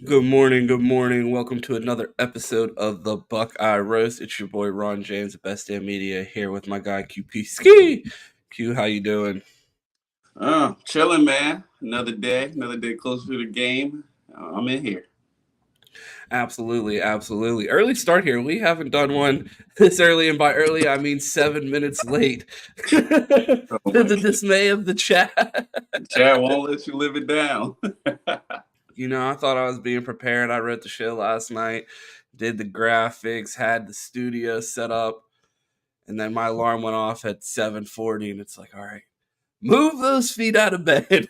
Good morning, good morning. Welcome to another episode of the Buckeye Roast. It's your boy Ron James of Best Damn Media here with my guy QP Ski. Q, how you doing? Chilling, man. Another day closer to the game. I'm in here. Absolutely, absolutely. Early start here. We haven't done one this early, and by early I mean 7 minutes late. To Oh my the god, dismay of the chat. Chad won't let you live it down. I thought I was being prepared. I wrote the show last night, did the graphics, had the studio set up, and then my alarm went off at 7:40, and it's like, all right, move those feet out of bed.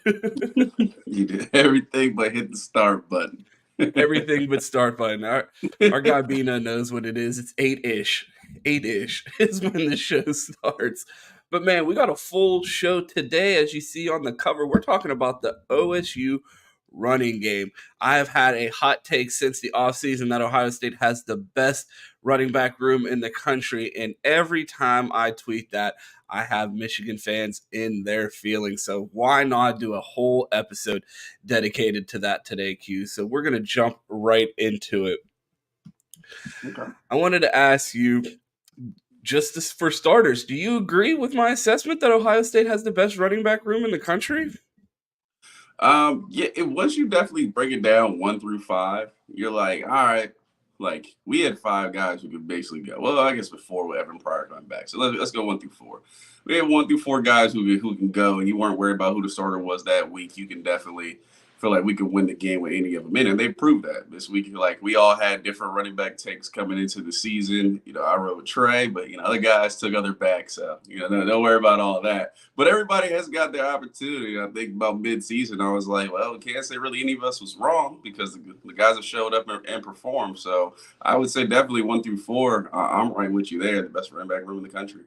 You did everything but hit the start button. Everything but start button. Our guy Bina knows what it is. It's 8-ish. 8-ish is when the show starts. But man, we got a full show today. As you see on the cover, we're talking about the OSU running game. I have had a hot take since the offseason that Ohio State has the best running back room in the country. And every time I tweet that, I have Michigan fans in their feelings. So why not do a whole episode dedicated to that today, Q? So we're going to jump right into it. Okay. I wanted to ask you, just this, for starters, do you agree with my assessment that Ohio State has the best running back room in the country? Once you definitely break it down 1 through 5, you're like, all right, like we had 5 guys who could basically go. Well, I guess before with Evan Pryor coming back. So let's go 1 through 4. We had 1 through 4 guys who can go, and you weren't worried about who the starter was that week. You can definitely feel like we could win the game with any of them in, and they proved that this week. Like we all had different running back takes coming into the season. I rode Trey, but other guys took other backs. So don't worry about all that. But everybody has got their opportunity. I think about mid-season, I was like, well, we can't say really any of us was wrong because the guys have showed up and performed. So I would say definitely 1 through 4. I'm right with you there. The best running back room in the country.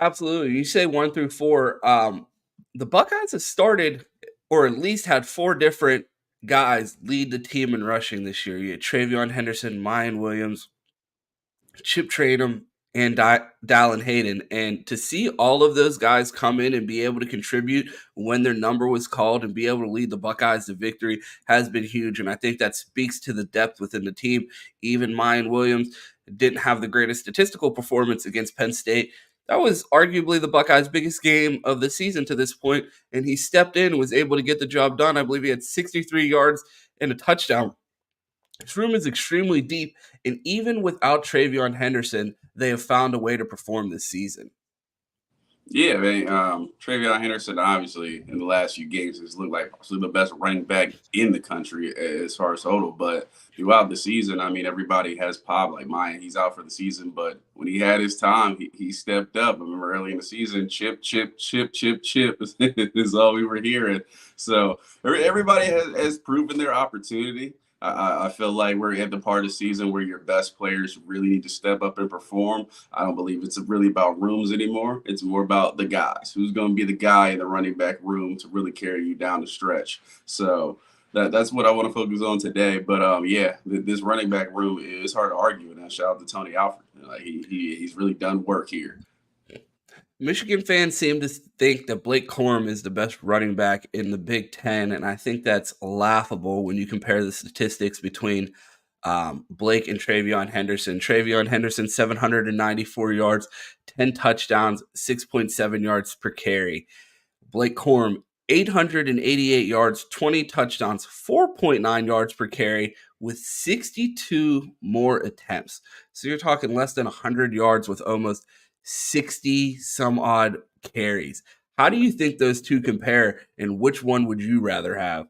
Absolutely. You say 1 through 4. The Buckeyes have started, or at least had 4 different guys lead the team in rushing this year. You had Travion Henderson, Mayan Williams, Chip Trainum, and Dallin Hayden. And to see all of those guys come in and be able to contribute when their number was called and be able to lead the Buckeyes to victory has been huge. And I think that speaks to the depth within the team. Even Mayan Williams didn't have the greatest statistical performance against Penn State. That was arguably the Buckeyes' biggest game of the season to this point, and he stepped in and was able to get the job done. I believe he had 63 yards and a touchdown. This room is extremely deep, and even without Travion Henderson, they have found a way to perform this season. Yeah, man. Travion Henderson, obviously, in the last few games, has looked like possibly the best running back in the country as far as total. But throughout the season, I mean, everybody has popped. Like mine, he's out for the season. But when he had his time, he stepped up. I remember early in the season, chip, chip, chip, chip, chip is all we were hearing. So everybody has proven their opportunity. I feel like we're at the part of the season where your best players really need to step up and perform. I don't believe it's really about rooms anymore. It's more about the guys. Who's going to be the guy in the running back room to really carry you down the stretch? So that's what I want to focus on today. But this running back room is hard to argue. And shout out to Tony Alford. Like he's really done work here. Michigan fans seem to think that Blake Corum is the best running back in the Big Ten, and I think that's laughable when you compare the statistics between Blake and Travion Henderson. Travion Henderson, 794 yards, 10 touchdowns, 6.7 yards per carry. Blake Corum, 888 yards, 20 touchdowns, 4.9 yards per carry with 62 more attempts. So you're talking less than 100 yards with almost 60 some odd carries. How do you think those two compare, and which one would you rather have?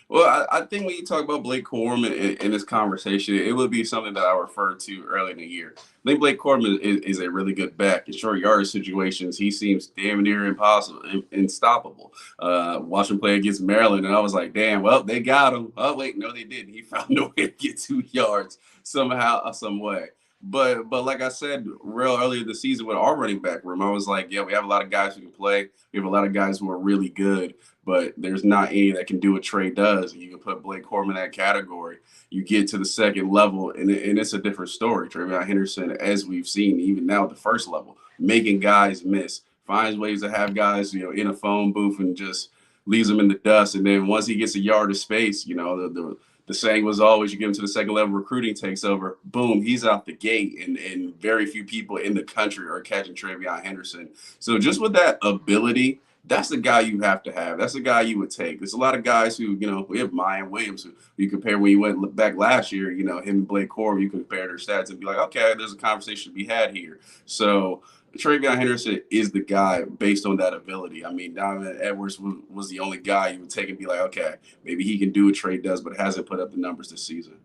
Well, I think when you talk about Blake Corum in this conversation, it would be something that I referred to early in the year. I think Blake Corum is a really good back. In short yardage situations, he seems damn near impossible, unstoppable. Watch him play against Maryland, and I was like, damn, well, they got him. Oh, wait, no, they didn't. He found a way to get 2 yards somehow, some way. But like I said, real earlier this season with our running back room, I was like, yeah, we have a lot of guys who can play. We have a lot of guys who are really good, but there's not any that can do what Trey does. You can put Blake Corum in that category. You get to the second level, and it's a different story. Travion Henderson, as we've seen, even now at the first level, making guys miss, finds ways to have guys, in a phone booth and just leaves him in the dust. And then once he gets a yard of space, the saying was always you get him to the second level, recruiting takes over. Boom, he's out the gate, and very few people in the country are catching TreVeyon Henderson. So just with that ability, that's the guy you have to have. That's the guy you would take. There's a lot of guys who, we have Mayan Williams, who you compare when you went back last year, him and Blake Corum, you compare their stats and be like, okay, there's a conversation to be had here. So TreVeyon Henderson is the guy based on that ability. I mean, Donovan Edwards was the only guy you would take and be like, okay, maybe he can do what Trey does, but hasn't put up the numbers this season.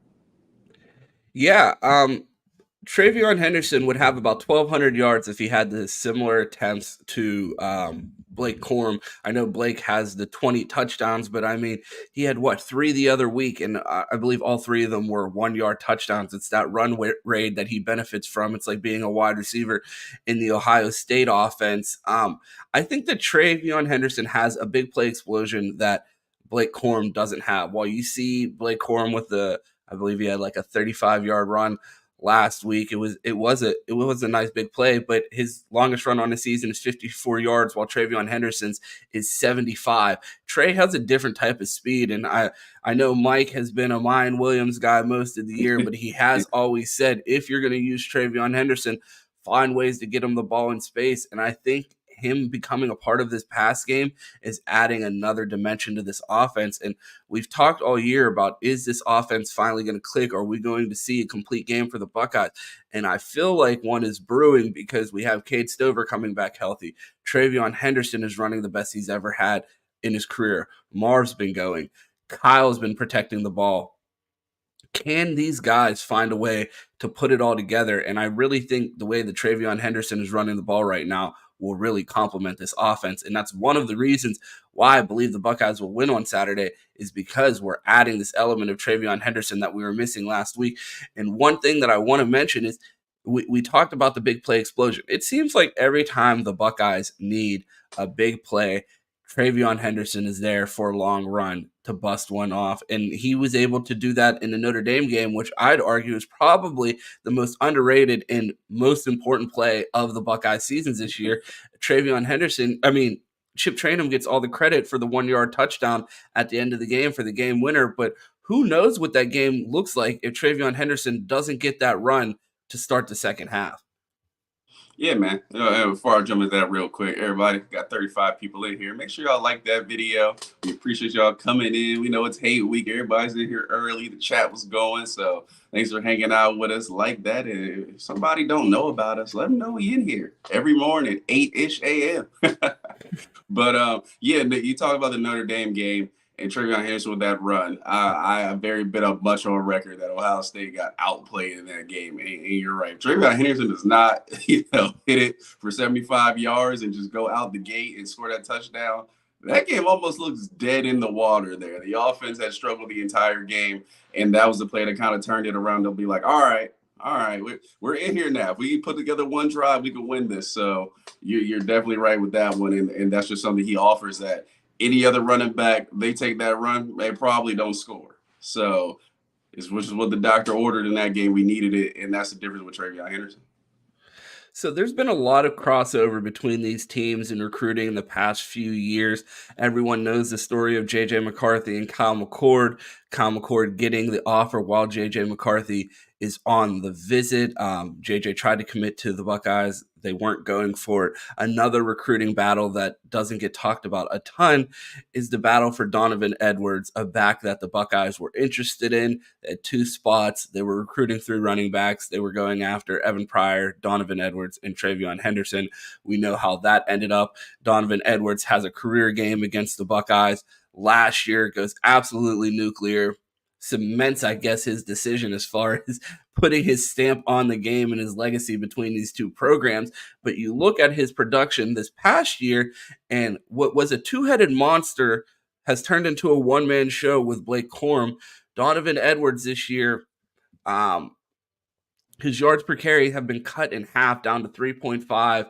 Yeah, TreVeyon Henderson would have about 1,200 yards if he had the similar attempts to Blake Corum. I know Blake has the 20 touchdowns, but I mean, he had three the other week, and I believe all three of them were 1 yard touchdowns. It's that run rate that he benefits from. It's like being a wide receiver in the Ohio State offense. I think that TreVeyon Henderson has a big play explosion that Blake Corum doesn't have. While you see Blake Corum with I believe he had like a 35-yard run last week. It was a nice big play, but his longest run on the season is 54 yards, while TreVeyon Henderson's is 75. Trey has a different type of speed, and I know Mike has been a Mayan Williams guy most of the year, but he has always said if you're going to use TreVeyon Henderson, find ways to get him the ball in space, and I think him becoming a part of this pass game is adding another dimension to this offense. And we've talked all year about, is this offense finally going to click? Are we going to see a complete game for the Buckeyes? And I feel like one is brewing because we have Cade Stover coming back healthy. TreVeyon Henderson is running the best he's ever had in his career. Marv's been going. Kyle's been protecting the ball. Can these guys find a way to put it all together? And I really think the way that TreVeyon Henderson is running the ball right now will really complement this offense. And that's one of the reasons why I believe the Buckeyes will win on Saturday, is because we're adding this element of TreVeyon Henderson that we were missing last week. And one thing that I want to mention is we talked about the big play explosion. It seems like every time the Buckeyes need a big play, TreVeyon Henderson is there for a long run to bust one off. And he was able to do that in the Notre Dame game, which I'd argue is probably the most underrated and most important play of the Buckeye seasons this year. TreVeyon Henderson, Chip Trayanum gets all the credit for the 1 yard touchdown at the end of the game for the game winner. But who knows what that game looks like if TreVeyon Henderson doesn't get that run to start the second half. Yeah, man. Before I jump into that real quick, everybody, got 35 people in here. Make sure y'all like that video. We appreciate y'all coming in. We know it's hate week. Everybody's in here early. The chat was going. So thanks for hanging out with us like that. And if somebody don't know about us, let them know we in here every morning, 8-ish a.m. But yeah, you talk about the Notre Dame game and TreVeyon Henderson with that run. I very bit up much on record that Ohio State got outplayed in that game, and you're right. TreVeyon Henderson does not, hit it for 75 yards and just go out the gate and score that touchdown. That game almost looks dead in the water there. The offense had struggled the entire game, and that was the play that kind of turned it around. They'll be like, all right, we're in here now. If we put together one drive, we can win this. So you're definitely right with that one, and that's just something he offers that any other running back, they take that run, they probably don't score. So, which is what the doctor ordered in that game. We needed it, and that's the difference with TreVeyon Henderson. So there's been a lot of crossover between these teams in recruiting in the past few years. Everyone knows the story of J.J. McCarthy and Kyle McCord. Kyle McCord getting the offer while J.J. McCarthy is on the visit. J.J. tried to commit to the Buckeyes. They weren't going for it. Another recruiting battle that doesn't get talked about a ton is the battle for Donovan Edwards, a back that the Buckeyes were interested in at two spots. They were recruiting 3 running backs. They were going after Evan Pryor, Donovan Edwards, and TreVeyon Henderson. We know how that ended up. Donovan Edwards has a career game against the Buckeyes last year, goes absolutely nuclear, cements, I guess, his decision as far as putting his stamp on the game and his legacy between these two programs. But you look at his production this past year, and what was a two-headed monster has turned into a one-man show with Blake Corum. Donovan Edwards this year, his yards per carry have been cut in half down to 3.5,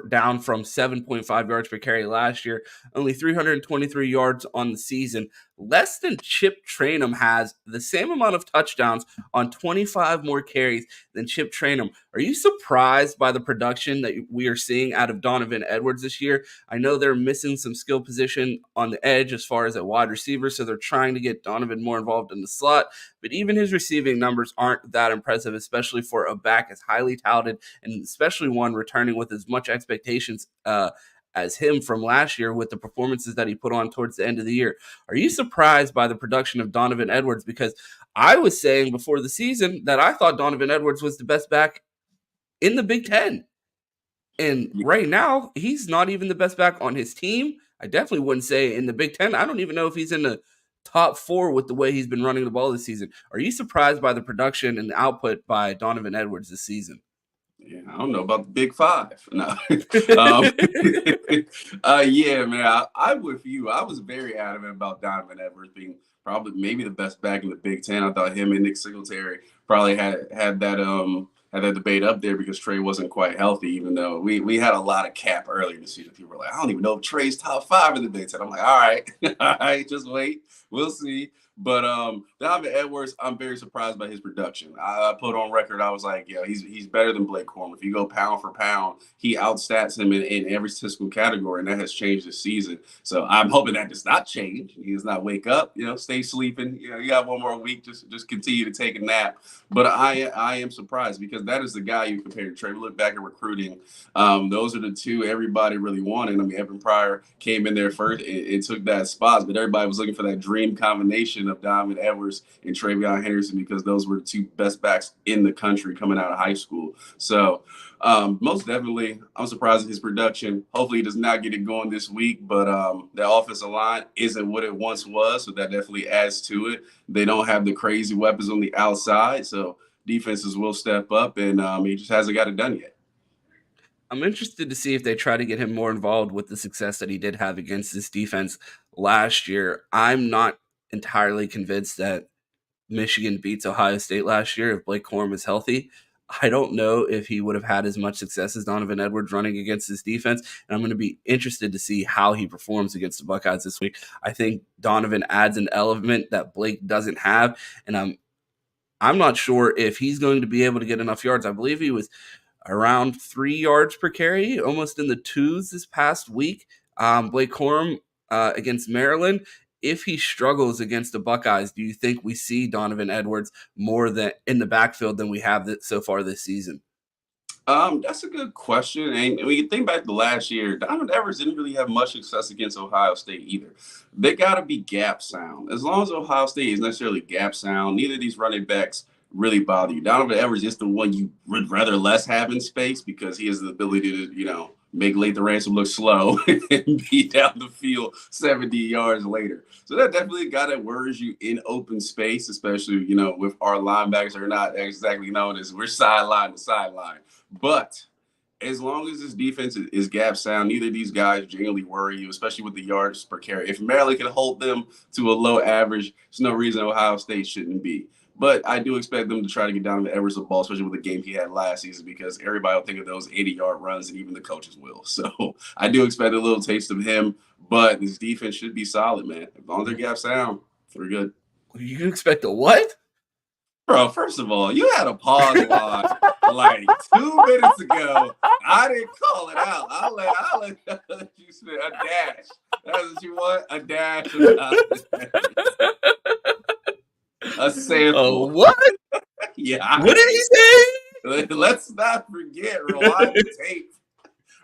down from 7.5 yards per carry last year. Only 323 yards on the season. less than Chip Trayanum has the same amount of touchdowns on 25 more carries than Chip Trayanum. Are you surprised by the production that we are seeing out of Donovan Edwards this year? I know they're missing some skill position on the edge as far as a wide receiver, so they're trying to get Donovan more involved in the slot. But even his receiving numbers aren't that impressive, especially for a back as highly touted and especially one returning with as much expectations as him from last year with the performances that he put on towards the end of the year. Are you surprised by the production of Donovan Edwards? Because I was saying before the season that I thought Donovan Edwards was the best back in the Big Ten. And right now, he's not even the best back on his team. I definitely wouldn't say in the Big Ten. I don't even know if he's in the top 4 with the way he's been running the ball this season. Are you surprised by the production and the output by Donovan Edwards this season? Yeah, I don't know about the Big Five. No. Yeah, man, I'm with you. I was very adamant about Donovan Edwards being probably maybe the best back in the Big Ten. I thought him and Nick Singletary probably had that debate up there because Trey wasn't quite healthy, even though we had a lot of cap earlier this season. People were like, I don't even know if Trey's top 5 in the Big Ten. I'm like, all right, all right, just wait. We'll see. But Donovan Edwards, I'm very surprised by his production. I put on record, I was like, yeah, he's better than Blake Corum. If you go pound for pound, he outstats him in every statistical category, and that has changed this season. So I'm hoping that does not change. He does not wake up, stay sleeping. You got one more week, just continue to take a nap. But I am surprised because that is the guy you compare to Trey. We look back at recruiting. Those are the two everybody really wanted. I mean, Evan Pryor came in there first and took that spot, but everybody was looking for that dream combination of Donovan Edwards and TreVeyon Henderson because those were the two best backs in the country coming out of high school. So most definitely, I'm surprised at his production. Hopefully, he does not get it going this week, but the offensive line isn't what it once was, so that definitely adds to it. They don't have the crazy weapons on the outside, so defenses will step up, and he just hasn't got it done yet. I'm interested to see if they try to get him more involved with the success that he did have against this defense last year. I'm not entirely convinced that Michigan beats Ohio State last year if Blake Corum is healthy. I don't know if he would have had as much success as Donovan Edwards running against this defense. And I'm going to be interested to see how he performs against the Buckeyes this week. I think Donovan adds an element that Blake doesn't have. And I'm not sure if he's going to be able to get enough yards. I believe he was around 3 yards per carry, almost in the twos this past week. Blake Corum against Maryland. If he struggles against the Buckeyes, do you think we see Donovan Edwards more than in the backfield than we have so far this season? That's a good question. And when you think back to last year, Donovan Edwards didn't really have much success against Ohio State either. They got to be gap sound. As long as Ohio State is necessarily gap sound, neither of these running backs really bother you. Donovan Edwards is the one you would rather less have in space because he has the ability to, make Lathan Ransom look slow and be down the field 70 yards later. So that definitely got to worries you in open space, especially, with our linebackers are not exactly known as we're sideline to sideline. But as long as this defense is gap sound, neither of these guys genuinely worry you, especially with the yards per carry. If Maryland can hold them to a low average, there's no reason Ohio State shouldn't be. But I do expect them to try to get down to Edwards the ball, especially with the game he had last season, because everybody will think of those 80-yard runs, and even the coaches will. So I do expect a little taste of him, but this defense should be solid, man. As long as they're gap sound, we're good. You can expect a what? Bro, first of all, you had a pause line like 2 minutes ago. I didn't call it out. I'll let you spit a dash. That's what you want? A dash. A sample. What? Yeah. What did he say? Let's not forget. Rewind the tape.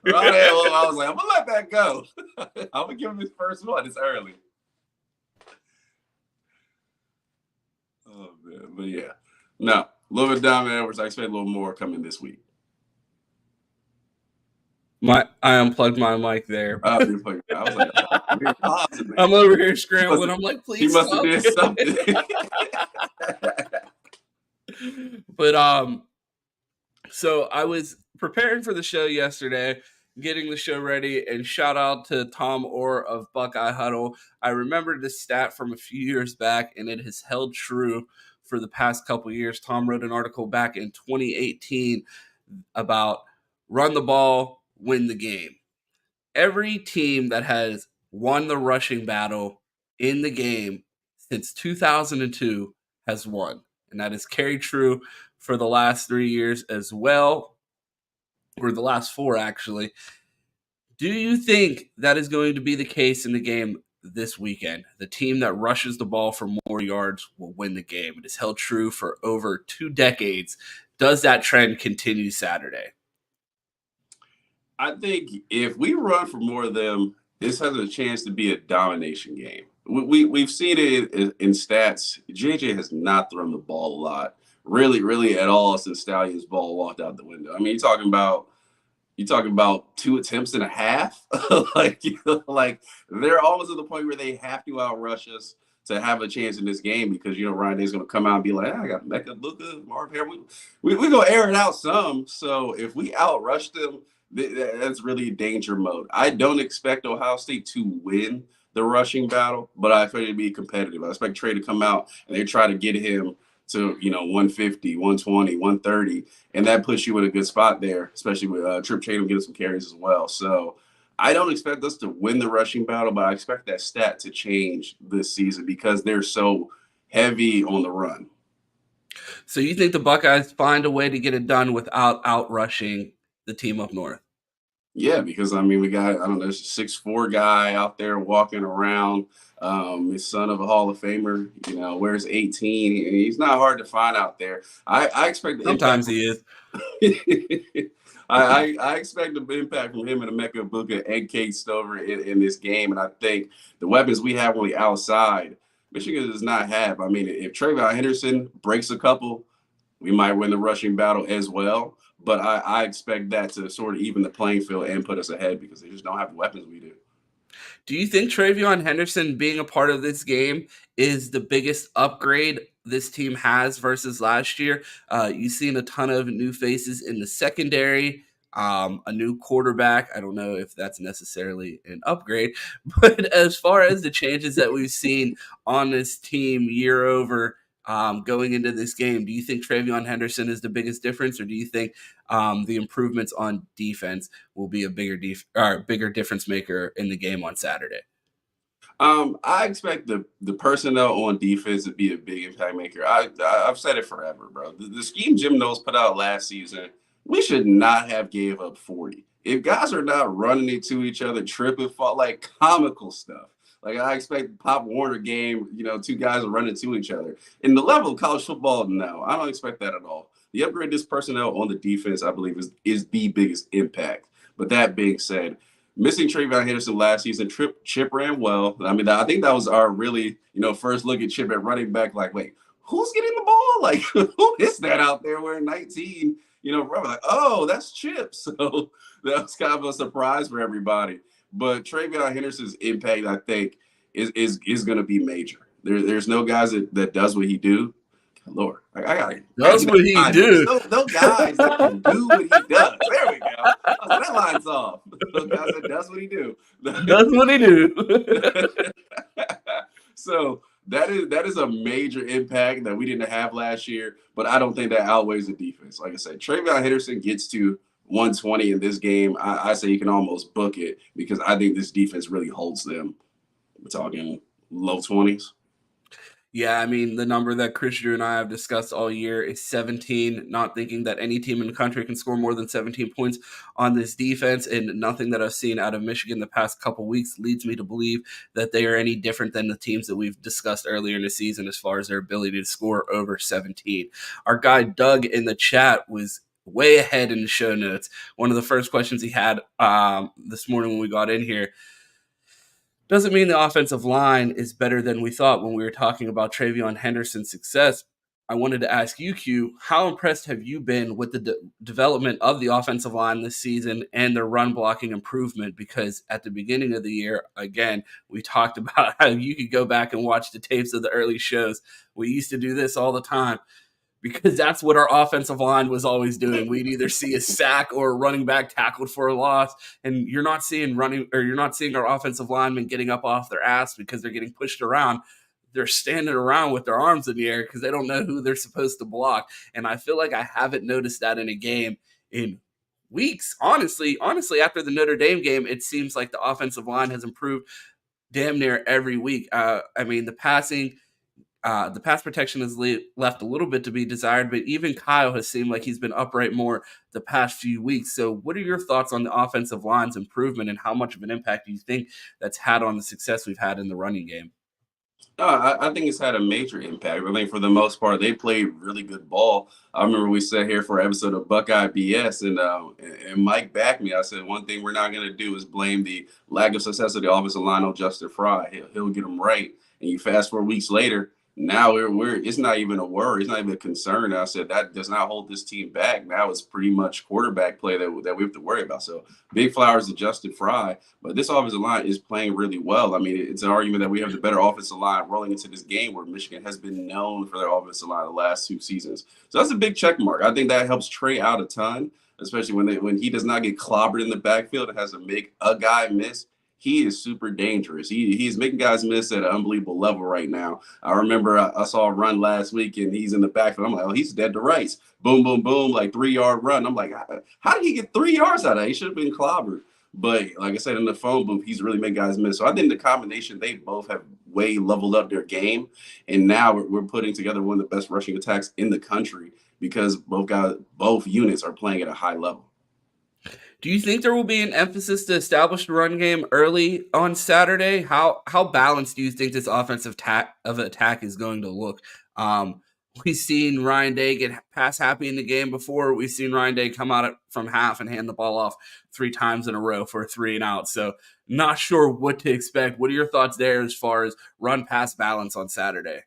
Right there, I was like, I'm going to let that go. I'm going to give him his first one. It's early. Oh, man. But yeah. No, a little bit Donovan Edwards. I expect a little more coming this week. I unplugged my mic there. I was like, I'm over here scrambling. I'm like, please. He must have did something. But so I was preparing for the show yesterday, getting the show ready, and shout out to Tom Orr of Buckeye Huddle. I remembered this stat from a few years back, and it has held true for the past couple years. Tom wrote an article back in 2018 about run the ball, win the game. Every team that has won the rushing battle in the game since 2002 has won. And that is carried true for the last 3 years as well, or the last four, actually. Do you think that is going to be the case in the game this weekend? The team that rushes the ball for more yards will win the game. It has held true for over 2 decades. Does that trend continue Saturday? I think if we run for more of them, this has a chance to be a domination game. We've seen it in stats. JJ has not thrown the ball a lot, really at all since Stallion's ball walked out the window. I mean, you're talking about 2 attempts and a half. Like they're almost at the point where they have to outrush us to have a chance in this game because Ryan Day's going to come out and be like, I got Mecca, Luka, Marv here. We going to air it out some. So if we outrush them, that's really danger mode. I don't expect Ohio State to win the rushing battle, but I expect it to be competitive. I expect Trey to come out and they try to get him to 150, 120, 130, and that puts you in a good spot there, especially with Trip Chatham getting some carries as well. So I don't expect us to win the rushing battle, but I expect that stat to change this season because they're so heavy on the run. So you think the Buckeyes find a way to get it done without outrushing the team up north? Yeah, because I mean, we got I don't know, there's a 6'4" guy out there walking around. His son of a Hall of Famer, wears 18. And he's not hard to find out there. I expect the impact Sometimes he is. I expect the impact from him and Emeka Buka and Kate Stover in this game. And I think the weapons we have on the outside, Michigan does not have. I mean, if Travion Henderson breaks a couple, we might win the rushing battle as well. But I expect that to sort of even the playing field and put us ahead because they just don't have the weapons we do. Do you think Travion Henderson being a part of this game is the biggest upgrade this team has versus last year? You've seen a ton of new faces in the secondary, a new quarterback. I don't know if that's necessarily an upgrade, but as far as the changes that we've seen on this team year over going into this game, do you think Travion Henderson is the biggest difference, or do you think the improvements on defense will be a bigger difference maker in the game on Saturday? I expect the personnel on defense to be a big impact maker. I've said it forever, bro. The scheme Jim Knowles put out last season, we should not have gave up 40. If guys are not running into each other, tripping, fall like comical stuff. Like I expect Pop Warner game, two guys are running to each other. In the level of college football, no, I don't expect that at all. The upgrade this personnel on the defense, I believe, is the biggest impact. But that being said, missing Travion Henderson last season, Chip ran well. I mean, I think that was our really, first look at Chip at running back. Like, wait, who's getting the ball? Like, who is that out there wearing 19? We're like, oh, that's Chip. So that was kind of a surprise for everybody. But Travion Henderson's impact, I think, is going to be major. There's no guys that does what he do. Lord, I gotta That's get what that he line. There's do. no guys that can do what he does. There we go. That line's off. Those guys that does what he do. That's what he do. So that is a major impact that we didn't have last year, but I don't think that outweighs the defense. Like I said, Travion Henderson gets to 120 in this game. I say you can almost book it because I think this defense really holds them. We're talking low 20s. Yeah, I mean, the number that Chris Drew and I have discussed all year is 17, not thinking that any team in the country can score more than 17 points on this defense. And nothing that I've seen out of Michigan the past couple weeks leads me to believe that they are any different than the teams that we've discussed earlier in the season as far as their ability to score over 17. Our guy Doug in the chat was way ahead in the show notes. One of the first questions he had this morning when we got in here: doesn't mean the offensive line is better than we thought when we were talking about Travion Henderson's success. I wanted to ask you, Q, how impressed have you been with the development of the offensive line this season and their run blocking improvement? Because at the beginning of the year, again, we talked about how you could go back and watch the tapes of the early shows. We used to do this all the time because that's what our offensive line was always doing. We'd either see a sack or a running back tackled for a loss, and you're not seeing our offensive linemen getting up off their ass because they're getting pushed around. They're standing around with their arms in the air because they don't know who they're supposed to block. And I feel like I haven't noticed that in a game in weeks. Honestly, after the Notre Dame game, it seems like the offensive line has improved damn near every week. I mean, the pass protection has left a little bit to be desired, but even Kyle has seemed like he's been upright more the past few weeks. So, what are your thoughts on the offensive line's improvement and how much of an impact do you think that's had on the success we've had in the running game? No, I think it's had a major impact. I think for the most part, they played really good ball. I remember we sat here for an episode of Buckeye BS, and Mike backed me. I said one thing we're not going to do is blame the lack of success of the offensive line on Justin Fry. He'll get them right. And you fast 4 weeks later, now we're it's not even a worry. It's not even a concern. I said that does not hold this team back. Now it's pretty much quarterback play that we have to worry about. So big flowers to Justin Fry. But this offensive line is playing really well. I mean, it's an argument that we have the better offensive line rolling into this game where Michigan has been known for their offensive line the last 2 seasons. So that's a big check mark. I think that helps Trey out a ton, especially when he does not get clobbered in the backfield and has to make a guy miss. He is super dangerous. He's making guys miss at an unbelievable level right now. I remember I saw a run last week and he's in the backfield. I'm like, oh, he's dead to rights. Boom, boom, boom, like 3 yard run. I'm like, how did he get 3 yards out of that? He should have been clobbered. But like I said in the phone booth, he's really made guys miss. So I think the combination, they both have way leveled up their game. And now we're putting together one of the best rushing attacks in the country because both units are playing at a high level. Do you think there will be an emphasis to establish the run game early on Saturday? How balanced do you think this offensive attack is going to look? We've seen Ryan Day get pass happy in the game before. We've seen Ryan Day come out from half and hand the ball off 3 times in a row for a 3-and-out. So not sure what to expect. What are your thoughts there as far as run pass balance on Saturday?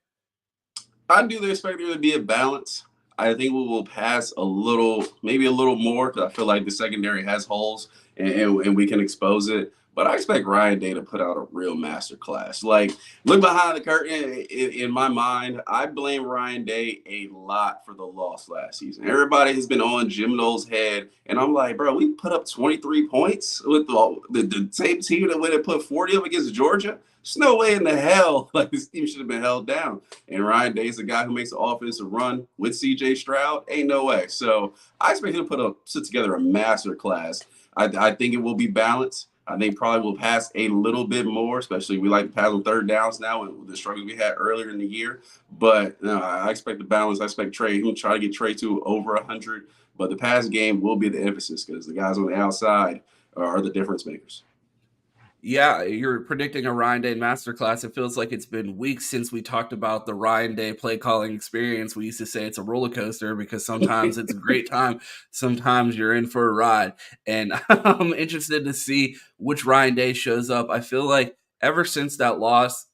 I do expect there to be a balance. I think we will pass a little, maybe a little more, because I feel like the secondary has holes and we can expose it. But I expect Ryan Day to put out a real master class. Like, look behind the curtain. In my mind, I blame Ryan Day a lot for the loss last season. Everybody has been on Jim Knowles' head. And I'm like, bro, we put up 23 points with the same team that went and put 40 up against Georgia. There's no way in the hell like this team should have been held down. And Ryan Day is a guy who makes the offensive run with CJ Stroud. Ain't no way. So I expect him to sit together a master class. I think it will be balanced. I think probably will pass a little bit more, especially we like to pass on third downs now and the struggles we had earlier in the year. But no, I expect the balance. I expect Trey, him try to get Trey to over 100. But the pass game will be the emphasis because the guys on the outside are the difference makers. Yeah, you're predicting a Ryan Day masterclass. It feels like it's been weeks since we talked about the Ryan Day play calling experience. We used to say it's a roller coaster because sometimes it's a great time, sometimes you're in for a ride. And I'm interested to see which Ryan Day shows up. I feel like ever since that loss,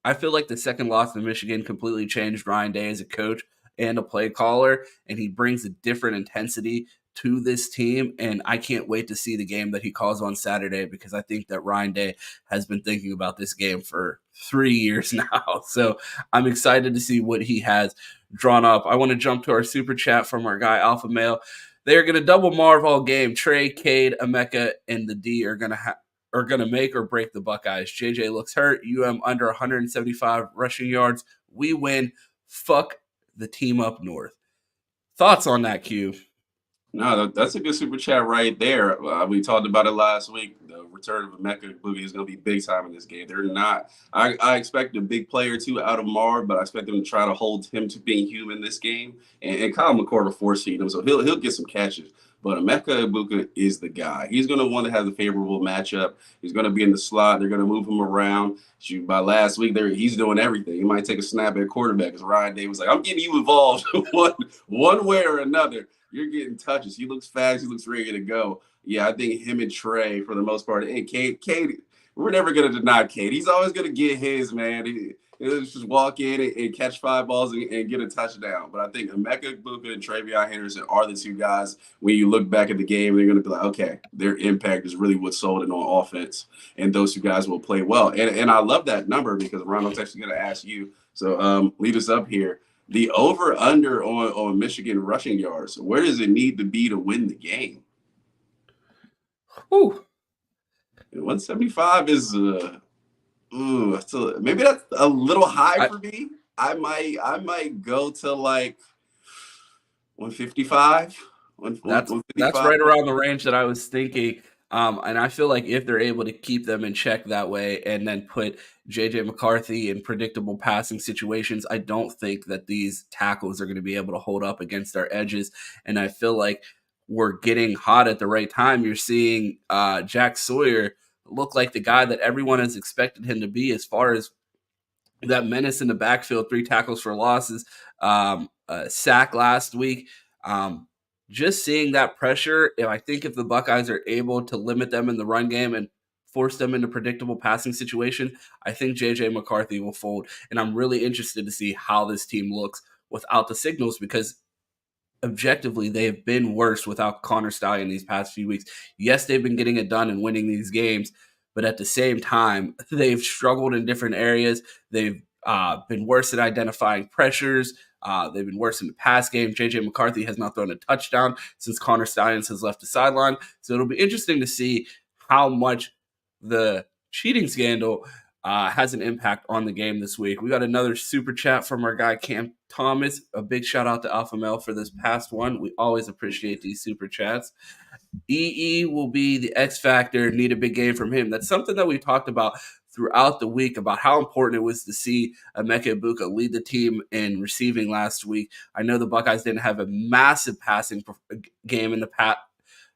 I feel like the second loss to Michigan completely changed Ryan Day as a coach and a play caller, and he brings a different intensity to this team. And I can't wait to see the game that he calls on Saturday because I think that Ryan Day has been thinking about this game for 3 years now. So I'm excited to see what he has drawn up. I want to jump to our super chat from our guy Alpha Male. They're going to double Marv all game. Trey, Cade, Emeka, and the D are going to make or break the Buckeyes. JJ looks hurt. under 175 rushing yards. We win. Fuck the team up north. Thoughts on that, Q? No, that's a good super chat right there. We talked about it last week. The return of Emeka Boogie is going to be big time in this game. They're not. I expect a big player or two out of Marv, but I expect them to try to hold him to being human this game. And Kyle McCord will force feed him, so he'll get some catches. But Emeka Ibuka is the guy. He's going to want to have a favorable matchup. He's going to be in the slot. They're going to move him around. Shoot, by last week, he's doing everything. He might take a snap at quarterback because Ryan Day was like, I'm getting you involved one way or another. You're getting touches. He looks fast. He looks ready to go. Yeah, I think him and Trey, for the most part, and Cade, we're never going to deny Cade. He's always going to get his, man. He'll just walk in and catch 5 balls and get a touchdown. But I think Emeka Buka and Travion Henderson are the two guys, when you look back at the game, they're going to be like, okay, their impact is really what sold it on offense. And those two guys will play well. And I love that number because Ronald's actually going to ask you. So lead us up here. The over-under on Michigan rushing yards, where does it need to be to win the game? Ooh. 175 is maybe that's a little high I, for me. I might go to like 155. that's 155. right around the range that I was thinking. And I feel like if they're able to keep them in check that way and then put JJ McCarthy in predictable passing situations, I don't think that these tackles are going to be able to hold up against our edges. And I feel like we're getting hot at the right time. You're seeing Jack Sawyer look like the guy that everyone has expected him to be as far as that menace in the backfield, 3 tackles for losses, a sack last week. Um, just seeing that pressure, I think if the Buckeyes are able to limit them in the run game and force them into predictable passing situation, I think JJ McCarthy will fold. And I'm really interested to see how this team looks without the signals because objectively, they have been worse without Connor Stallion these past few weeks. Yes, they've been getting it done and winning these games, but at the same time, they've struggled in different areas. They've been worse at identifying pressures. They've been worse in the pass game. JJ McCarthy has not thrown a touchdown since Connor Stallions has left the sideline. So it'll be interesting to see how much the cheating scandal has an impact on the game this week. We got another super chat from our guy Cam Thomas. A big shout out to Alpha Male for this past one. We always appreciate these super chats. EE will be the X factor. Need a big game from him. That's something that we talked about throughout the week about how important it was to see Emeka Ibuka lead the team in receiving last week. I know the Buckeyes didn't have a massive passing game in the past,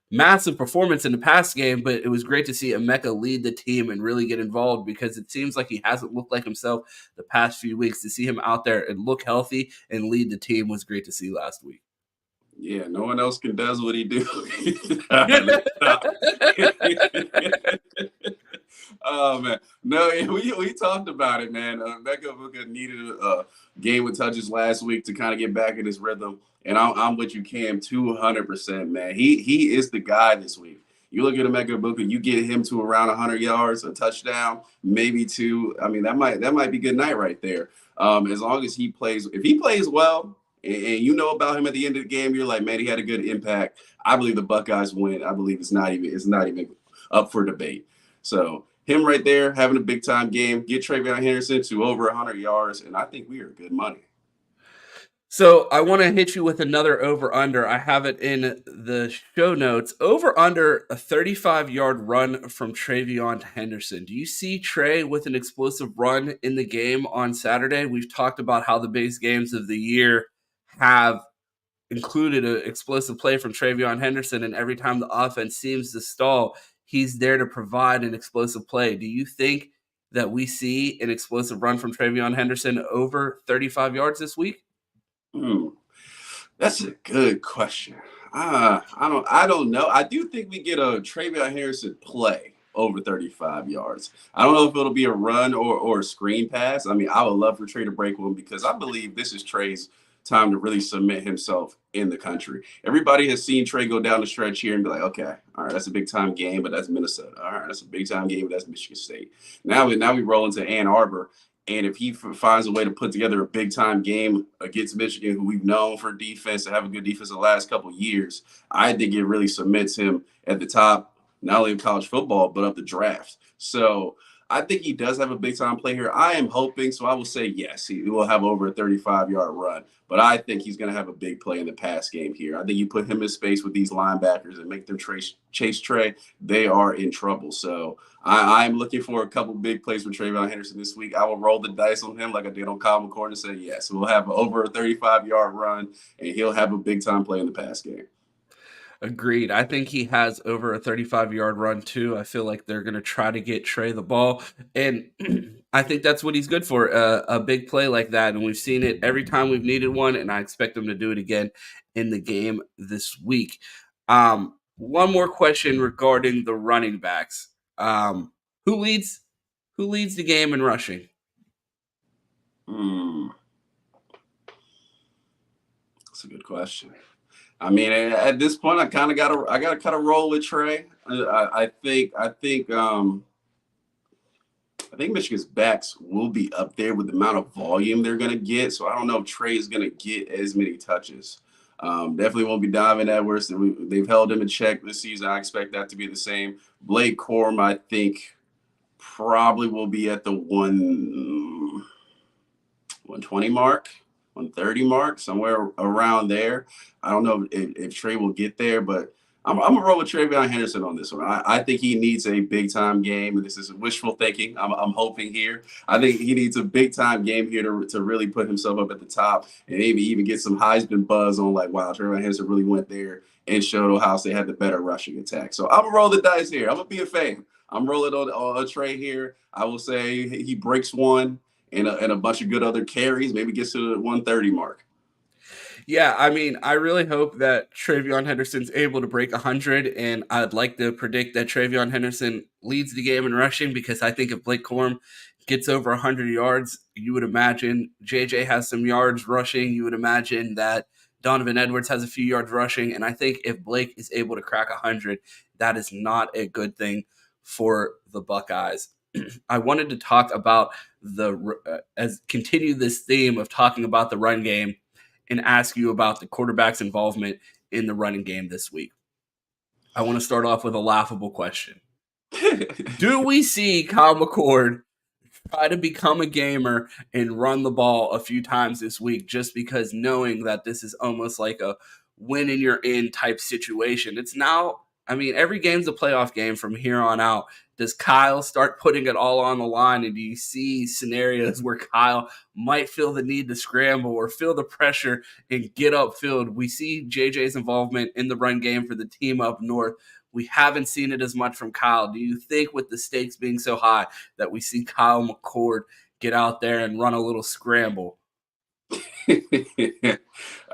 massive performance in the past game, but it was great to see Emeka lead the team and really get involved because it seems like he hasn't looked like himself the past few weeks. To see him out there and look healthy and lead the team was great to see last week. Yeah, no one else can does what he do. Oh man, no, we talked about it, man. Becca Booker needed a game with touches last week to kind of get back in his rhythm, and I'm with you, Cam, 200%, man. He is the guy this week. You look at Emeka Booker, you get him to around 100 yards, a touchdown, maybe two. I mean, that might be good night right there. As long as he plays, if he plays well, and you know about him at the end of the game, you're like, man, he had a good impact. I believe the Buckeyes win. I believe it's not even up for debate. So him right there having a big time game, get Travion Henderson to over 100 yards, and I think we are good money. So I want to hit you with another over under. I have it in the show notes. Over under a 35-yard run from Travion Henderson. Do you see Trey with an explosive run in the game on Saturday? We've talked about how the biggest games of the year have included an explosive play from Travion Henderson, and every time the offense seems to stall, he's there to provide an explosive play. Do you think that we see an explosive run from Travion Henderson over 35 yards this week? Hmm. That's a good question. I don't know. I do think we get a Travion Harrison play over 35 yards. I don't know if it'll be a run or a screen pass. I mean, I would love for Trey to break one because I believe this is Trey's time to really cement himself in the country. Everybody has seen Trey go down the stretch here and be like, okay, all right, that's a big time game, but that's Minnesota. All right, that's a big time game, but that's Michigan State. Now we roll into Ann Arbor, and if he finds a way to put together a big time game against Michigan, who we've known for defense to have a good defense the last couple of years, I think it really cements him at the top, not only of college football, but of the draft. So I think he does have a big time play here. I am hoping, so I will say yes, he will have over a 35-yard run. But I think he's going to have a big play in the pass game here. I think you put him in space with these linebackers and make them chase Trey, they are in trouble. So I'm looking for a couple big plays from Travion Henderson this week. I will roll the dice on him like I did on Kyle McCord and say yes. We'll have over a 35-yard run, and he'll have a big time play in the pass game. Agreed. I think he has over a 35-yard run too. I feel like they're going to try to get Trey the ball. And I think that's what he's good for, a big play like that. And we've seen it every time we've needed one, and I expect him to do it again in the game this week. One more question regarding the running backs. Who leads the game in rushing? Hmm, that's a good question. I mean, at this point, I gotta kind of roll with Trey. I think Michigan's backs will be up there with the amount of volume they're going to get. So I don't know if Trey is going to get as many touches. Definitely won't be Donovan Edwards. They've held him in check this season. I expect that to be the same. Blake Corum, I think, probably will be at the 120 mark, 130 mark, somewhere around there. I don't know if Trey will get there, but I'm gonna roll with Travion Henderson on this one. I think he needs a big time game, and this is wishful thinking. I'm hoping here. I think he needs a big time game here to really put himself up at the top and maybe even get some Heisman buzz on like, wow, Travion Henderson really went there and showed Ohio State had the better rushing attack. So I'm gonna roll the dice here. I'm gonna be a fan. I'm rolling on a Trey here. I will say he breaks one and a bunch of good other carries, maybe gets to the 130 mark. Yeah, I mean, I really hope that Travion Henderson's able to break 100, and I'd like to predict that Travion Henderson leads the game in rushing because I think if Blake Corum gets over 100 yards, you would imagine JJ has some yards rushing. You would imagine that Donovan Edwards has a few yards rushing, and I think if Blake is able to crack 100, that is not a good thing for the Buckeyes. I wanted to talk about as continue this theme of talking about the run game and ask you about the quarterback's involvement in the running game this week. I want to start off with a laughable question. Do we see Kyle McCord try to become a gamer and run the ball a few times this week just because knowing that this is almost like a win and you're in type situation? It's now, I mean, every game's a playoff game from here on out. Does Kyle start putting it all on the line? And do you see scenarios where Kyle might feel the need to scramble or feel the pressure and get upfield? We see JJ's involvement in the run game for the team up north. We haven't seen it as much from Kyle. Do you think, with the stakes being so high, that we see Kyle McCord get out there and run a little scramble? That's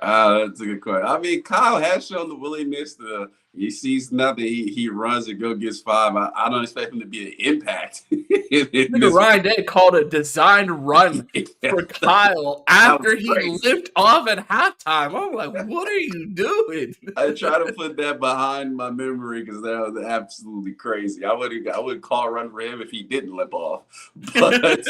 a good question. I mean, Kyle has shown the willingness to. He sees nothing. He runs and go gets five. I don't expect him to be an impact in Nigga this. Ryan Day called a designed run Yeah, for Kyle that was after he crazy. limped off at halftime. I'm like, what are you doing? I try to put that behind my memory because that was absolutely crazy. I would call a run for him if he didn't limp off, but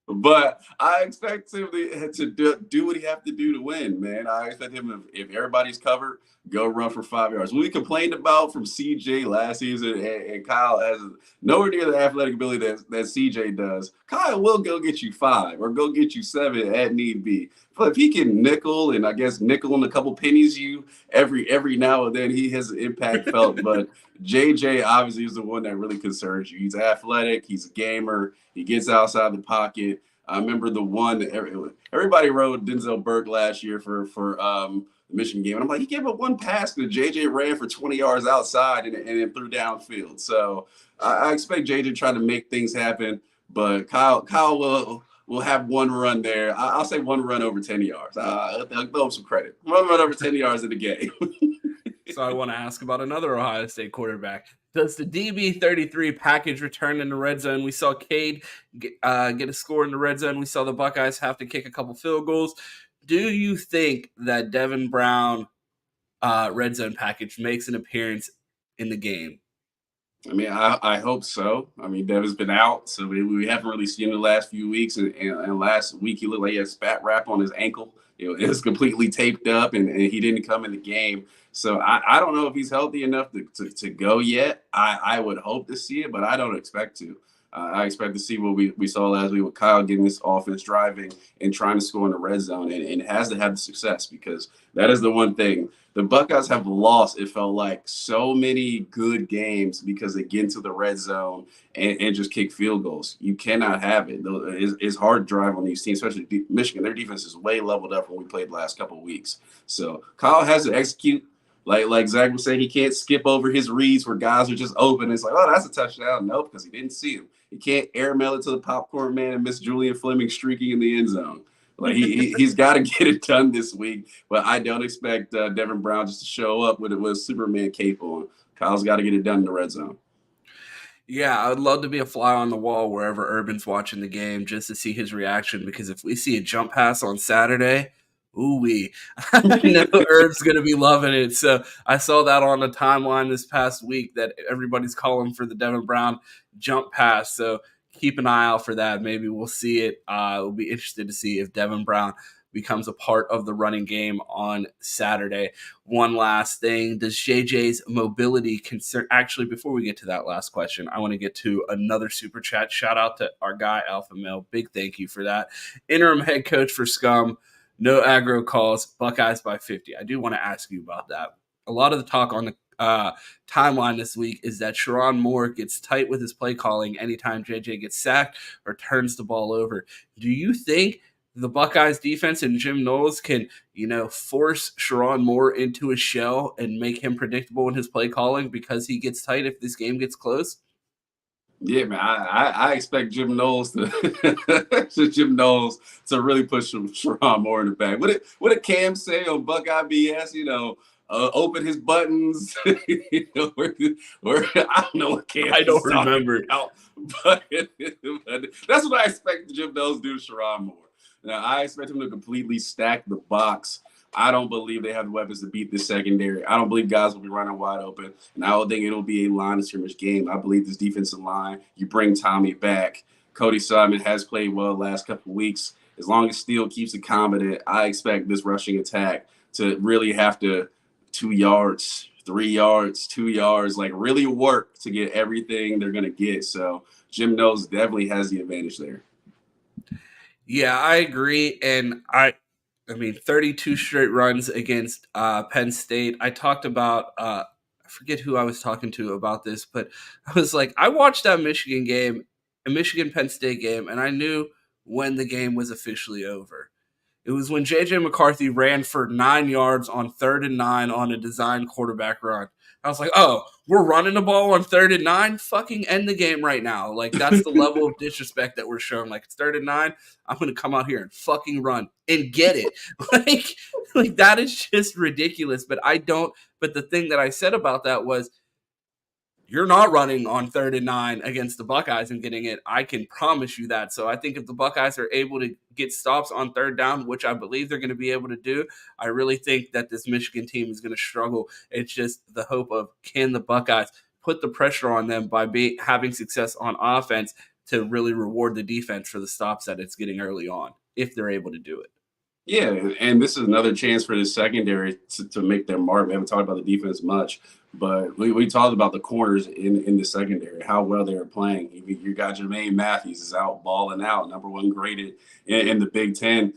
but I expect him to do what he have to do to win, man. I expect him if everybody's covered, go run for 5 yards. When we complained about from CJ last season, and Kyle has nowhere near the athletic ability that CJ does. Kyle will go get you five or go get you seven at need be. But if he can nickel and I guess nickel and a couple pennies you every now and then, he has an impact felt. But JJ obviously is the one that really concerns you. He's athletic, he's a gamer, he gets outside the pocket. I remember the one that everybody rode Denzel Burke last year for the Michigan game. And I'm like, he gave up one pass to JJ ran for 20 yards outside and then threw downfield. So I expect JJ to try to make things happen. But Kyle will have one run there. I'll say one run over 10 yards. I'll throw him some credit. One run over 10 yards in the game. So I want to ask about another Ohio State quarterback. Does the DB33 package return in the red zone? We saw Cade get a score in the red zone. We saw the Buckeyes have to kick a couple field goals. Do you think that Devin Brown red zone package makes an appearance in the game? I mean, I hope so. I mean, Devin's been out, so we haven't really seen him the last few weeks. And last week, he looked like he had spat wrap on his ankle. It was completely taped up, and he didn't come in the game. So I don't know if he's healthy enough to go yet. I would hope to see it, but I don't expect to. I expect to see what we saw last week with Kyle getting this offense driving and trying to score in the red zone, and it has to have the success because that is the one thing. The Buckeyes have lost, it felt like, so many good games because they get into the red zone and just kick field goals. You cannot have it. It's hard to drive on these teams, especially Michigan. Their defense is way leveled up when we played the last couple of weeks. So Kyle has to execute. Like Zach was saying, he can't skip over his reads where guys are just open. It's like, oh, that's a touchdown. Nope, because he didn't see him. He can't airmail it to the popcorn man and miss Julian Fleming streaking in the end zone. Like he's got to get it done this week. But I don't expect Devin Brown just to show up with a Superman cape on. Kyle's got to get it done in the red zone. Yeah, I would love to be a fly on the wall wherever Urban's watching the game just to see his reaction because if we see a jump pass on Saturday, ooh wee. I know Herb's gonna be loving it. So I saw that on the timeline this past week that everybody's calling for the Devin Brown jump pass. So keep an eye out for that. Maybe we'll see it. We'll be interested to see if Devin Brown becomes a part of the running game on Saturday. One last thing, does JJ's mobility concern? Actually, before we get to that last question, I want to get to another super chat. Shout out to our guy Alpha Male. Big thank you for that. Interim head coach for Scum. No aggro calls. Buckeyes by 50. I do want to ask you about that. a lot of the talk on the timeline this week is that Sharon Moore gets tight with his play calling anytime JJ gets sacked or turns the ball over. Do you think the Buckeyes defense and Jim Knowles can, force Sharon Moore into a shell and make him predictable in his play calling because he gets tight if this game gets close? Yeah, man, I expect Jim Knowles to Jim Knowles to really push Sharon Moore in the back. What did Cam say on Buckeye BS? Open his buttons. I don't know what Cam I is don't talking remember. about, but that's what I expect Jim Knowles to do to Sharon Moore. Now I expect him to completely stack the box. I don't believe they have the weapons to beat this secondary. I don't believe guys will be running wide open. And I don't think it'll be a line of scrimmage game. I believe this defensive line, you bring Tommy back. Cody Simon has played well the last couple of weeks. As long as Steele keeps it competent, I expect this rushing attack to really have to 2 yards, 3 yards, 2 yards, like really work to get everything they're going to get. So Jim Knowles definitely has the advantage there. Yeah, I agree. And I mean, 32 straight runs against Penn State. I talked about, I forget who I was talking to about this, but I was like, I watched that Michigan game, a Michigan Penn State game, and I knew when the game was officially over. It was when J.J. McCarthy ran for 9 yards on 3rd and 9 on a design quarterback run. I was like, oh, we're running the ball on 3rd and 9? Fucking end the game right now. Like, that's the level of disrespect that we're showing. Like, it's 3rd and 9. I'm going to come out here and fucking run and get it. like that is just ridiculous. But the thing that I said about that was, you're not running on 3rd and 9 against the Buckeyes and getting it. I can promise you that. So I think if the Buckeyes are able to get stops on 3rd down, which I believe they're going to be able to do, I really think that this Michigan team is going to struggle. It's just the hope of, can the Buckeyes put the pressure on them by having success on offense to really reward the defense for the stops that it's getting early on, if they're able to do it. Yeah, and this is another chance for the secondary to make their mark. We haven't talked about the defense much, but we talked about the corners in the secondary, how well they are playing. You got Jermaine Matthews is out balling out, number 1 graded in the Big Ten.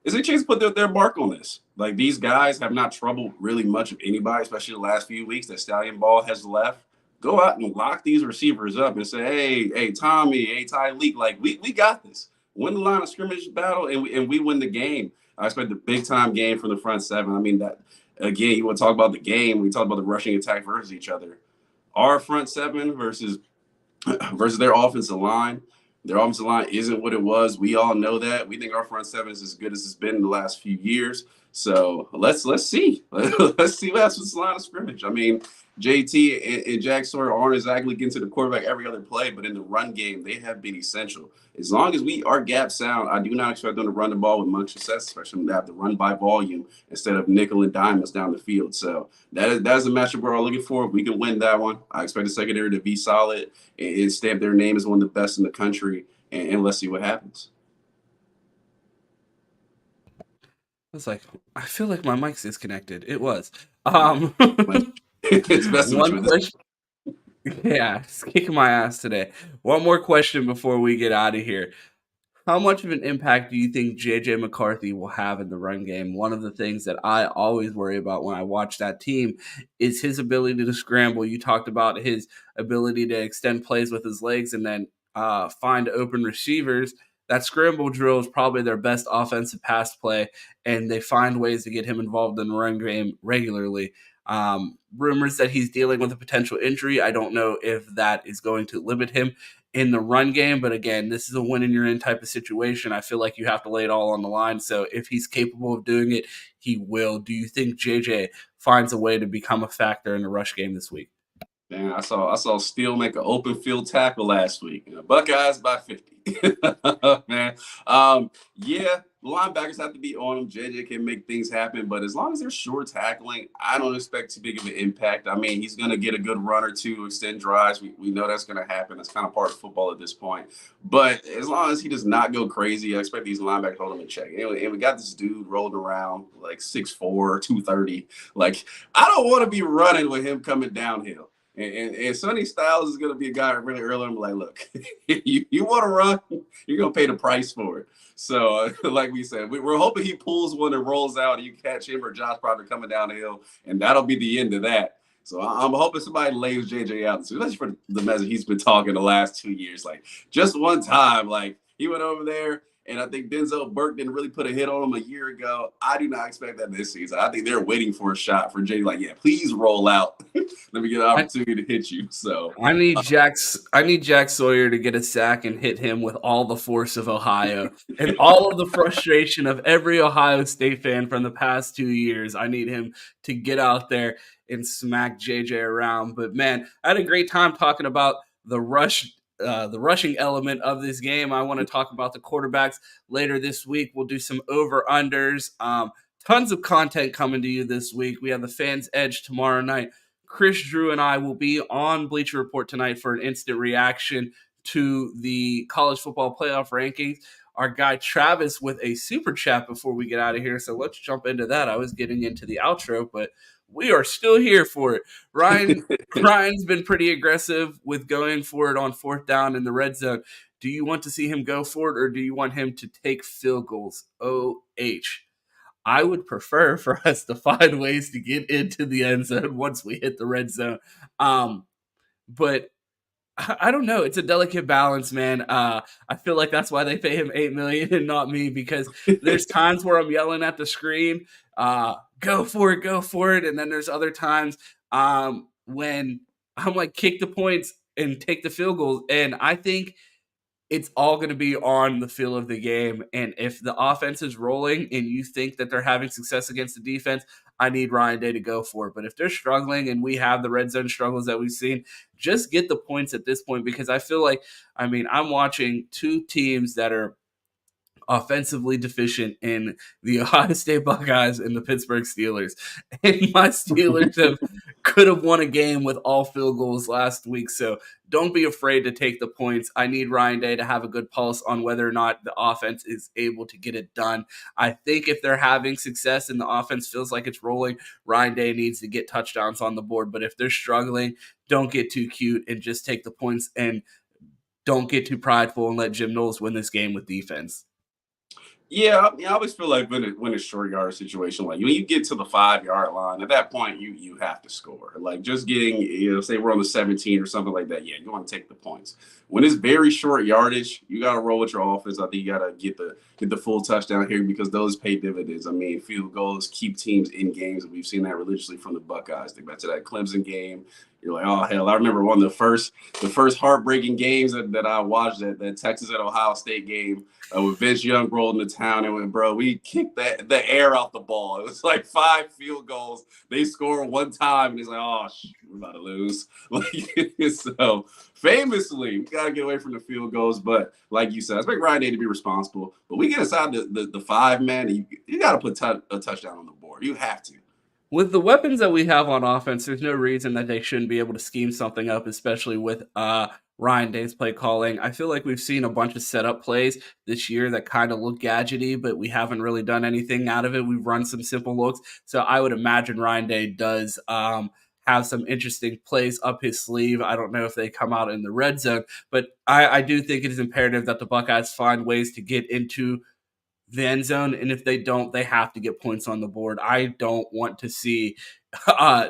Is a chance to put their mark on this. Like, these guys have not troubled really much of anybody, especially the last few weeks that Stallion Ball has left. Go out and lock these receivers up and say, hey, Tommy, hey, Tyleek, like, we got this. Win the line of scrimmage battle, and we win the game. I expect the big time game from the front seven. I mean, that again, you want to talk about the game. We talk about the rushing attack versus each other. Our front seven versus their offensive line. Their offensive line isn't what it was. We all know that. We think our front seven is as good as it's been in the last few years. So let's see. Let's see what happens with the line of scrimmage. I mean, JT and Jack Sawyer aren't exactly getting to the quarterback every other play, but in the run game, they have been essential. As long as we are gap sound, I do not expect them to run the ball with much success, especially when they have to run by volume instead of nickel and dime us down the field. So that is a matchup we're all looking for. If we can win that one, I expect the secondary to be solid and stamp their name as one of the best in the country. And let's see what happens. I was like, I feel like my mic's disconnected. It was. It's best One question. Yeah, it's kicking my ass today. One more question before we get out of here. How much of an impact do you think J.J. McCarthy will have in the run game? One of the things that I always worry about when I watch that team is his ability to scramble. You talked about his ability to extend plays with his legs and then find open receivers. That scramble drill is probably their best offensive pass play, and they find ways to get him involved in the run game regularly. Rumors that he's dealing with a potential injury. I don't know if that is going to limit him in the run game, but again, this is a win and you're in type of situation. I feel like you have to lay it all on the line. So if he's capable of doing it, he will. Do you think JJ finds a way to become a factor in the rush game this week? Man, I saw Steele make an open field tackle last week. Buckeyes by 50. Man, yeah, the linebackers have to be on them. JJ can make things happen, but as long as they're short tackling, I don't expect too big of an impact. I mean, he's going to get a good run or two, extend drives. We know that's going to happen. That's kind of part of football at this point. But as long as he does not go crazy, I expect these linebackers to hold him in check. And we got this dude rolling around like 6'4", 230. Like, I don't want to be running with him coming downhill. And Sonny Styles is going to be a guy really early. I'm like, look, you want to run, you're going to pay the price for it. So, like we said, we're hoping he pulls one and rolls out, and you catch him or Josh Proctor coming down the hill, and that'll be the end of that. So I'm hoping somebody lays JJ out, especially for the message he's been talking the last 2 years. Like just one time, like he went over there, and I think Denzel Burke didn't really put a hit on him a year ago. I do not expect that this season. I think they're waiting for a shot for JJ. Like, yeah, please roll out. Let me get an I, opportunity to hit you. So I need Jack Sawyer to get a sack and hit him with all the force of Ohio and all of the frustration of every Ohio State fan from the past 2 years. I need him to get out there and smack JJ around. But man, I had a great time talking about the rushing element of this game. I want to talk about the quarterbacks later this week. We'll do some over unders. Tons of content coming to you this week. We have the Fans Edge tomorrow night. Chris Drew and I will be on Bleacher Report tonight for an instant reaction to the college football playoff rankings. Our guy Travis with a super chat before we get out of here. So let's jump into that. I was getting into the outro, but we are still here for it. Ryan's been pretty aggressive with going for it on fourth down in the red zone. Do you want to see him go for it, or do you want him to take field goals? OH. I would prefer for us to find ways to get into the end zone once we hit the red zone. But I don't know. It's a delicate balance, man. I feel like that's why they pay him $8 million and not me, because there's times where I'm yelling at the screen, go for it, and then there's other times when I'm like, kick the points and take the field goals, and I think it's all going to be on the feel of the game. And if the offense is rolling and you think that they're having success against the defense, I need Ryan Day to go for it. But if they're struggling and we have the red zone struggles that we've seen, just get the points at this point, because I feel like, I'm watching two teams that are offensively deficient in the Ohio State Buckeyes and the Pittsburgh Steelers. And my Steelers could have won a game with all field goals last week. So don't be afraid to take the points. I need Ryan Day to have a good pulse on whether or not the offense is able to get it done. I think if they're having success and the offense feels like it's rolling, Ryan Day needs to get touchdowns on the board. But if they're struggling, don't get too cute and just take the points, and don't get too prideful and let Jim Knowles win this game with defense. Yeah, I always feel like when a short yard situation, like when you get to the 5 yard line, at that point you have to score. Like just getting, say we're on the 17 or something like that. Yeah, you want to take the points. When it's very short yardage, you got to roll with your offense. I think you got to get the full touchdown here, because those pay dividends. I mean, field goals keep teams in games, and we've seen that religiously from the Buckeyes. Think back to that Clemson game. You're like, oh hell! I remember one of the first heartbreaking games that I watched, that Texas and Ohio State game, with Vince Young rolled into town and went, bro, we kicked the air out the ball. It was like 5 field goals. They score one time, and he's like, oh, we're about to lose. Like, so famously, we got to get away from the field goals. But like you said, I expect Ryan Day to be responsible. But we get inside the 5, man, and you got to put a touchdown on the board. You have to. With the weapons that we have on offense, there's no reason that they shouldn't be able to scheme something up, especially with Ryan Day's play calling. I feel like we've seen a bunch of setup plays this year that kind of look gadgety, but we haven't really done anything out of it. We've run some simple looks. So I would imagine Ryan Day does have some interesting plays up his sleeve. I don't know if they come out in the red zone, but I do think it is imperative that the Buckeyes find ways to get into the end zone, and if they don't, they have to get points on the board. I don't want to see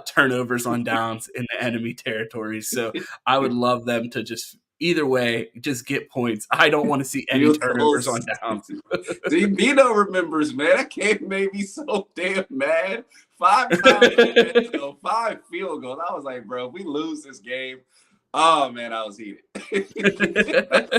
turnovers on downs in the enemy territory, so I would love them to just either way just get points. I don't want to see any turnovers on downs. See, Bino remembers, man. That game made me so damn mad. 5 times, 5 field goals. I was like, bro, if we lose this game, oh man, I was heated.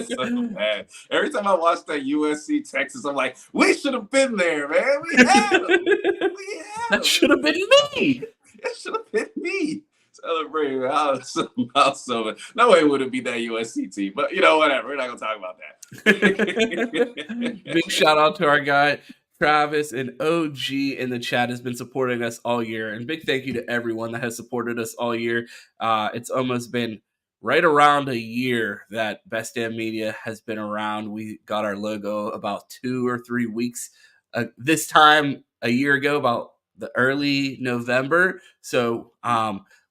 So bad. Every time I watch that USC Texas, I'm like, we should have been there, man. We had them. We had That should have been me. It should have been me. Celebrating milestone. No way would it be that USC team, but whatever. We're not gonna talk about that. Big shout out to our guy Travis, and OG in the chat has been supporting us all year, and big thank you to everyone that has supported us all year. It's almost been right around a year that Best Damn Media has been around. We got our logo about 2 or 3 weeks this time a year ago, about the early November. So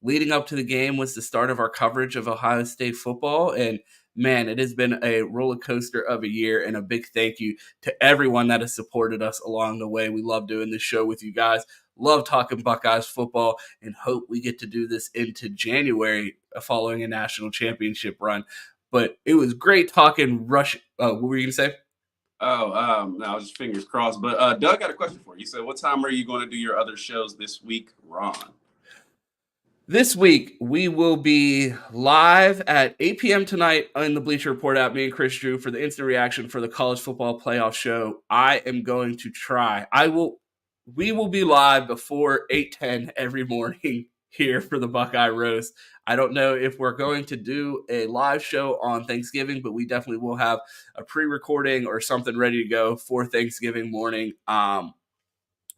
leading up to the game was the start of our coverage of Ohio State football, and man, it has been a roller coaster of a year, and a big thank you to everyone that has supported us along the way. We love doing this show with you guys. Love talking Buckeyes football, and hope we get to do this into January following a national championship run. But it was great talking rush. What were you going to say? Oh, no, just fingers crossed. But Doug got a question for you. He said, "What time are you going to do your other shows this week, Ron?" This week, we will be live at 8 p.m. tonight on the Bleacher Report app, me and Chris Drew, for the instant reaction for the college football playoff show. I am going to try. We will be live before 8:10 every morning here for the Buckeye Roast. I don't know if we're going to do a live show on Thanksgiving, but we definitely will have a pre-recording or something ready to go for Thanksgiving morning.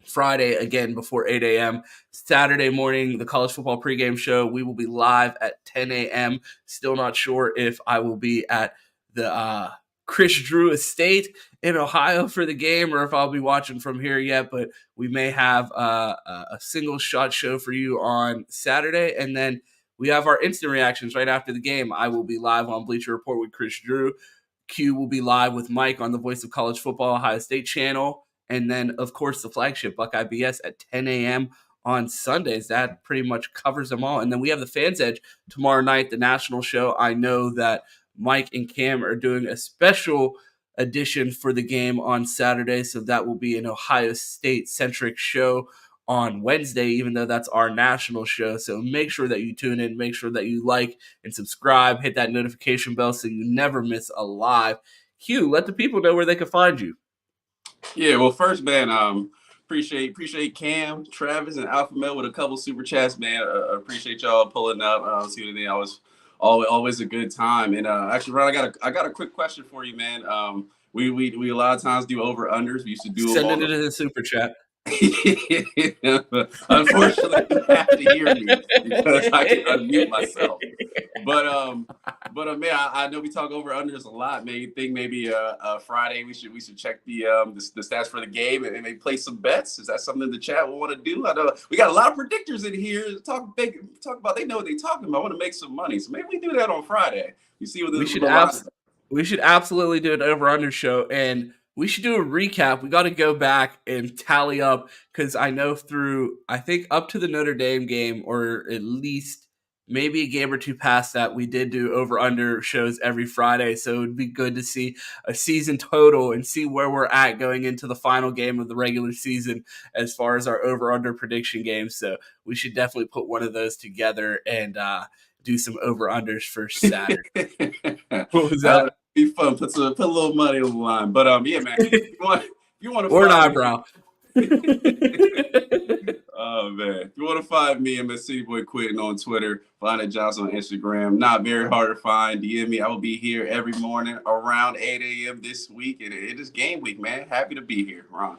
Friday again before 8 a.m. Saturday morning, the college football pregame show. We will be live at 10 a.m. Still not sure if I will be at the Chris Drew Estate in Ohio for the game or if I'll be watching from here yet, but we may have a single shot show for you on Saturday. And then we have our instant reactions right after the game. I will be live on Bleacher Report with Chris Drew. Q will be live with Mike on the Voice of College Football Ohio State channel. And then, of course, the flagship Buckeye BS at 10 a.m. on Sundays. That pretty much covers them all. And then we have the Fans Edge tomorrow night, the national show. I know that Mike and Cam are doing a special edition for the game on Saturday. So that will be an Ohio State-centric show on Wednesday, even though that's our national show. So make sure that you tune in. Make sure that you like and subscribe. Hit that notification bell so you never miss a live. Hugh, let the people know where they can find you. Yeah, well, first, man, appreciate Cam, Travis, and Alpha Male with a couple super chats, man. Appreciate y'all pulling up. See what they always a good time. And actually, Ron, I got a quick question for you, man. We a lot of times do over unders. We used to do them Send all it into the super chat. Unfortunately, you have to hear me because I can unmute myself. But man, I know we talk over unders a lot. Man, you think maybe Friday we should check the stats for the game and maybe play some bets? Is that something the chat will want to do? I know we got a lot of predictors in here. Talk about they know what they're talking about. I want to make some money, so maybe we do that on Friday. You see what we should absolutely do an over under show, and we should do a recap. We got to go back and tally up because I know I think up to the Notre Dame game, or at least maybe a game or two past that, we did do over under shows every Friday. So it would be good to see a season total and see where we're at going into the final game of the regular season as far as our over under prediction games. So we should definitely put one of those together and do some over unders for Saturday. What was that? Be fun. Put a little money on the line. But yeah, man. If you want to or an eyebrow. Oh man. If you want to find me, I'm at City Boy Quitting on Twitter. Find it Johnson on Instagram. Not very hard to find. DM me. I will be here every morning around 8 a.m. this week. And it is game week, man. Happy to be here, Ron.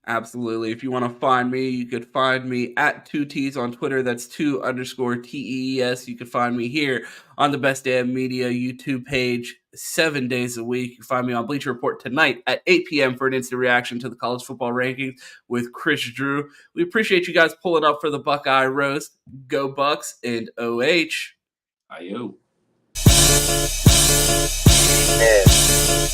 Absolutely. If you want to find me, you could find me at 2Ts on Twitter. That's 2_TEES. You can find me here on the Best Damn Media YouTube page 7 days a week. You can find me on Bleacher Report tonight at 8 p.m. for an instant reaction to the college football rankings with Chris Drew. We appreciate you guys pulling up for the Buckeye Roast. Go Bucks and OH. Ayo. Yeah.